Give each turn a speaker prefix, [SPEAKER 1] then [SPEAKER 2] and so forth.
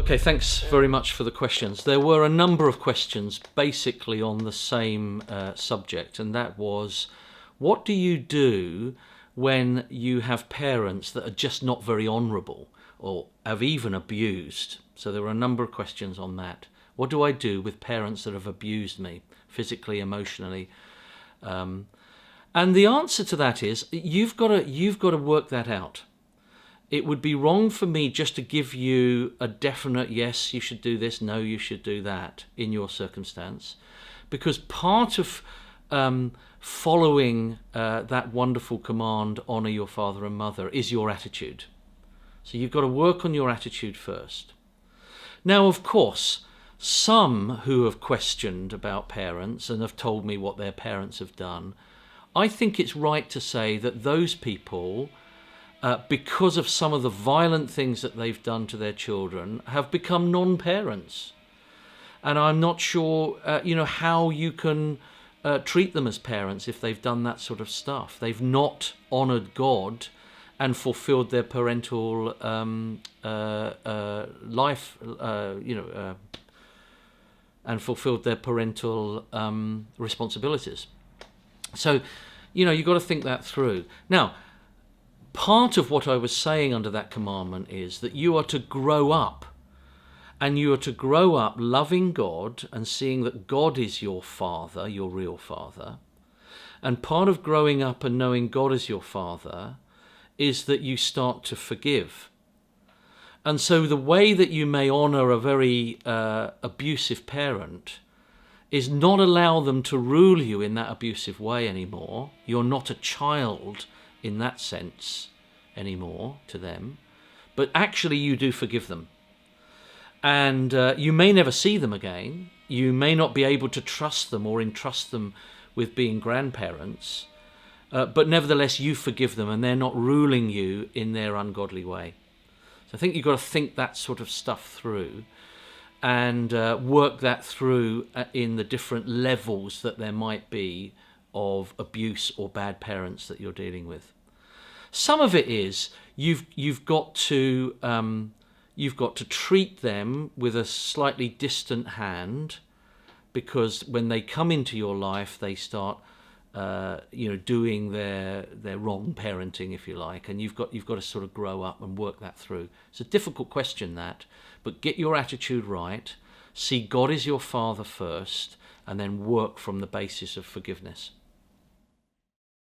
[SPEAKER 1] Okay, thanks very much for the questions. There were a number of questions basically on the same subject, and that was, what do you do when you have parents that are just not very honourable or have even abused? So there were a number of questions on that. What do I do with parents that have abused me physically, emotionally? And the answer to that is you've got to work that out. It would be wrong for me just to give you a definite yes, you should do this, no, you should do that in your circumstance, because part of following that wonderful command, honour your father and mother, is your attitude. So you've got to work on your attitude first. Now, of course, some who have questioned about parents and have told me what their parents have done, I think it's right to say that those people, because of some of the violent things that they've done to their children, have become non-parents. And I'm not sure, how you can treat them as parents if they've done that sort of stuff. They've not honoured God and fulfilled their parental life, and fulfilled their parental responsibilities. So, you've got to think that through. Now, part of what I was saying under that commandment is that you are to grow up, and you are to grow up loving God and seeing that God is your father, your real father. And part of growing up and knowing God as your father is that you start to forgive. And so the way that you may honour a very abusive parent is not allow them to rule you in that abusive way anymore. You're not a child in that sense anymore to them, but actually you do forgive them. And you may never see them again. You may not be able to trust them or entrust them with being grandparents, but nevertheless you forgive them and they're not ruling you in their ungodly way. So I think you've got to think that sort of stuff through and work that through in the different levels that there might be of abuse or bad parents that you're dealing with. Some of it is you've got to treat them with a slightly distant hand, because when they come into your life, they start doing their wrong parenting, if you like, and you've got to sort of grow up and work that through. It's a difficult question, that, but get your attitude right, see God is your father first, and then work from the basis of forgiveness.